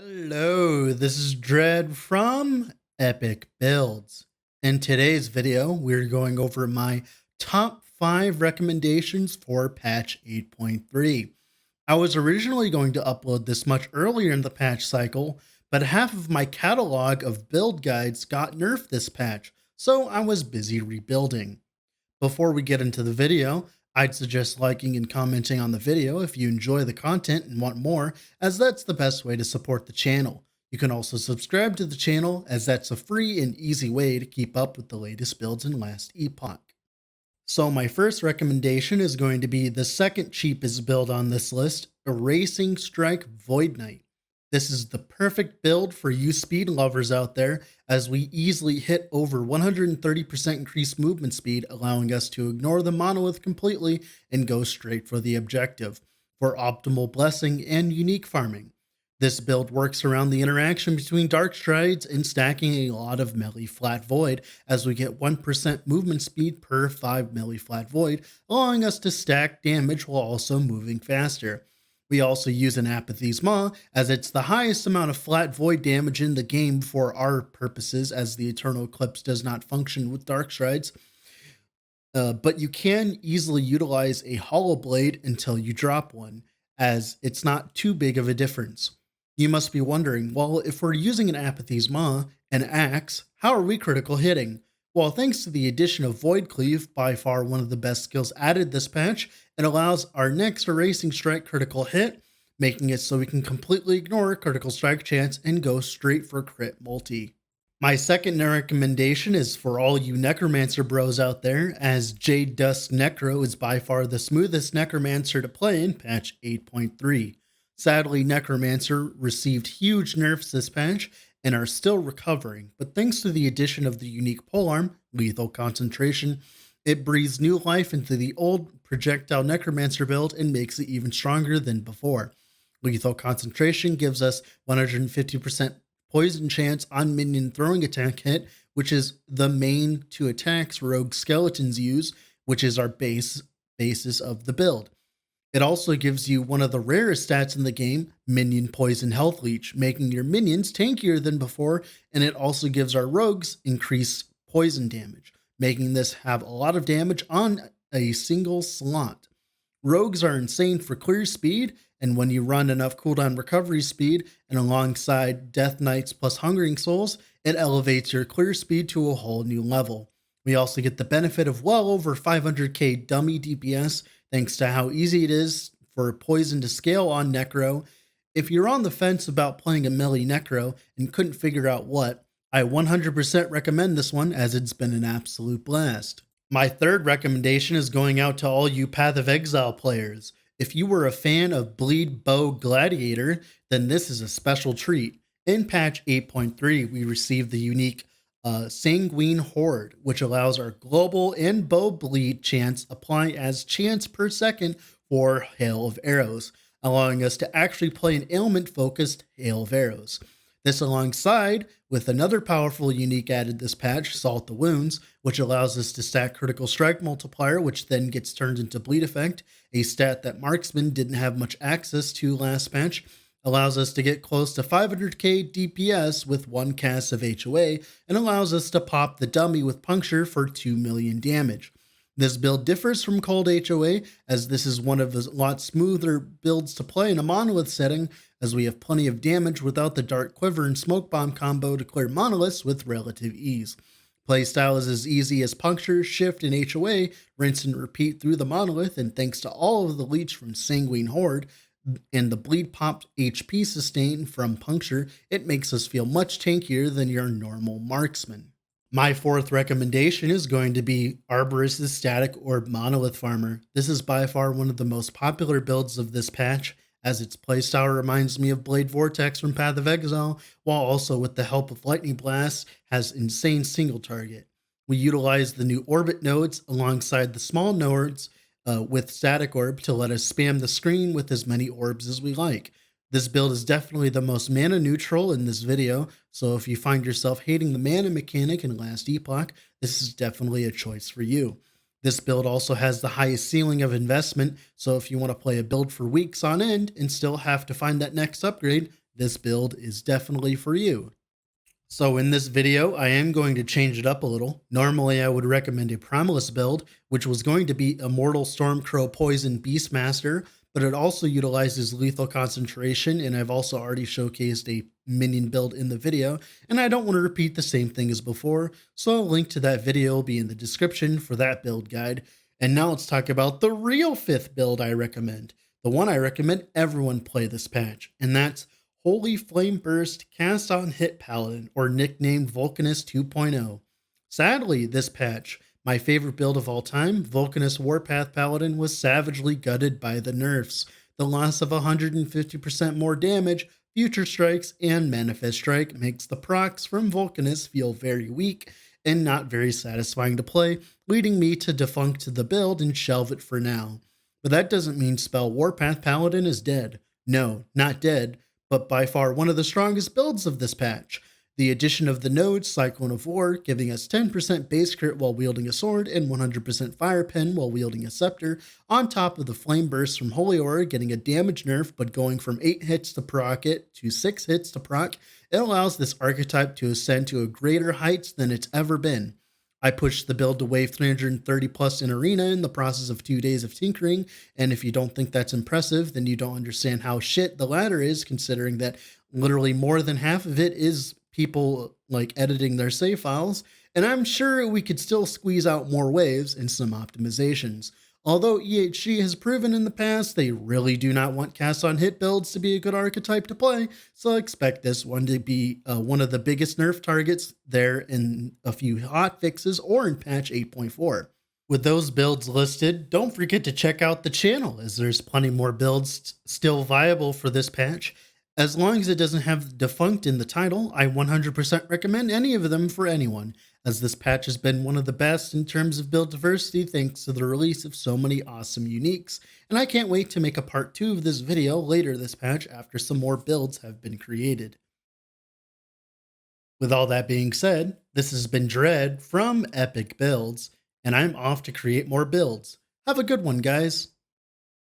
Hello, this is Dread from Epic Builds. In today's video, we're going over my top 5 recommendations for patch 8.3. I was originally going to upload this much earlier in the patch cycle, but half of my catalog of build guides got nerfed this patch, so I was busy rebuilding. Before we get into the video, I'd suggest liking and commenting on the video if you enjoy the content and want more, as that's the best way to support the channel. You can also subscribe to the channel, as that's a free and easy way to keep up with the latest builds in last Epoch. So my first recommendation is going to be the second cheapest build on this list, Erasing Strike Void Knight. This is the perfect build for you speed lovers out there, as we easily hit over 130% increased movement speed, allowing us to ignore the Monolith completely and go straight for the objective, for optimal blessing and unique farming. This build works around the interaction between Dark Strides and stacking a lot of melee flat void, as we get 1% movement speed per 5 melee flat void, allowing us to stack damage while also moving faster. We also use an Apathy's Maw, as it's the highest amount of flat void damage in the game for our purposes, as the Eternal Eclipse does not function with Dark Strides. But you can easily utilize a Hollow Blade until you drop one, as it's not too big of a difference. You must be wondering, well, if we're using an Apathy's Maw, an axe, how are we critical hitting? Well, thanks to the addition of Void Cleave, by far one of the best skills added this patch, it allows our next Erasing Strike critical hit, making it so we can completely ignore critical strike chance and go straight for crit multi. My second recommendation is for all you Necromancer bros out there, as Jade Dusk Necro is by far the smoothest Necromancer to play in patch 8.3. Sadly, Necromancer received huge nerfs this patch and are still recovering, but thanks to the addition of the unique polearm, Lethal Concentration, it breathes new life into the old projectile Necromancer build and makes it even stronger than before. Lethal Concentration gives us 150% poison chance on minion throwing attack hit, which is the main 2 attacks rogue skeletons use, which is our basis of the build. It also gives you one of the rarest stats in the game, Minion Poison Health Leech, making your minions tankier than before, and it also gives our rogues increased poison damage, making this have a lot of damage on a single slot. Rogues are insane for clear speed, and when you run enough cooldown recovery speed, and alongside Death Knights plus Hungering Souls, it elevates your clear speed to a whole new level. We also get the benefit of well over 500k dummy DPS, thanks to how easy it is for poison to scale on Necro. If you're on the fence about playing a melee Necro and couldn't figure out what, I 100% recommend this one, as it's been an absolute blast. My third recommendation is going out to all you Path of Exile players. If you were a fan of Bleed Bow Gladiator, then this is a special treat. In patch 8.3, we received the unique Sanguine Horde, which allows our global and bow bleed chance apply as chance per second for Hail of Arrows, allowing us to actually play an ailment-focused Hail of Arrows. This alongside with another powerful unique added this patch, Salt the Wounds, which allows us to stack Critical Strike Multiplier, which then gets turned into Bleed Effect, a stat that Marksman didn't have much access to last patch, allows us to get close to 500k DPS with 1 cast of HOA, and allows us to pop the dummy with Puncture for 2 million damage. This build differs from Cold HOA, as this is one of the lot smoother builds to play in a Monolith setting, as we have plenty of damage without the Dark Quiver and Smoke Bomb combo to clear Monoliths with relative ease. Playstyle is as easy as Puncture, Shift, and HOA, rinse and repeat through the Monolith, and thanks to all of the leech from Sanguine Horde, and the bleed popped HP sustain from Puncture, it makes us feel much tankier than your normal Marksman. My fourth recommendation is going to be Arborus' Static Orb Monolith Farmer. This is by far one of the most popular builds of this patch, as its playstyle reminds me of Blade Vortex from Path of Exile, while also with the help of Lightning Blast has insane single target. We utilize the new orbit nodes alongside the small nodes with Static Orb to let us spam the screen with as many orbs as we like. This build is definitely the most mana neutral in this video, so if you find yourself hating the mana mechanic in last Epoch, this is definitely a choice for you. This build also has the highest ceiling of investment, so if you want to play a build for weeks on end and still have to find that next upgrade, this build is definitely for you. So in this video, I am going to change it up a little. Normally, I would recommend a Primalist build, which was going to be Immortal Stormcrow Poison Beastmaster, but it also utilizes lethal concentration, and I've also already showcased a minion build in the video, and I don't want to repeat the same thing as before, so a link to that video will be in the description for that build guide. And now let's talk about the real 5th build I recommend. The one I recommend everyone play this patch, and that's Holy Flame Burst Cast on Hit Paladin, or nicknamed Volcanus 2.0. Sadly, this patch, my favorite build of all time, Volcanus Warpath Paladin, was savagely gutted by the nerfs. The loss of 150% more damage, Future Strikes, and Manifest Strike makes the procs from Volcanus feel very weak and not very satisfying to play, leading me to defunct the build and shelve it for now. But that doesn't mean Spell Warpath Paladin is dead. No, not dead, but by far one of the strongest builds of this patch. The addition of the node Cyclone of War, giving us 10% base crit while wielding a sword and 100% fire pen while wielding a scepter, on top of the Flame Burst from Holy Aura getting a damage nerf but going from 8 hits to proc it to 6 hits to proc, it allows this archetype to ascend to a greater heights than it's ever been. I pushed the build to wave 330 plus in Arena in the process of 2 days of tinkering, and if you don't think that's impressive, then you don't understand how shit the latter is, considering that literally more than half of it is people like editing their save files, and I'm sure we could still squeeze out more waves and some optimizations. Although EHG has proven in the past they really do not want cast on hit builds to be a good archetype to play, so expect this one to be one of the biggest nerf targets there in a few hot fixes or in patch 8.4. With those builds listed, don't forget to check out the channel as there's plenty more builds still viable for this patch. As long as it doesn't have defunct in the title, I 100% recommend any of them for anyone, as this patch has been one of the best in terms of build diversity thanks to the release of so many awesome uniques, and I can't wait to make a part 2 of this video later this patch after some more builds have been created. With all that being said, this has been Dread from Epic Builds, and I'm off to create more builds. Have a good one, guys.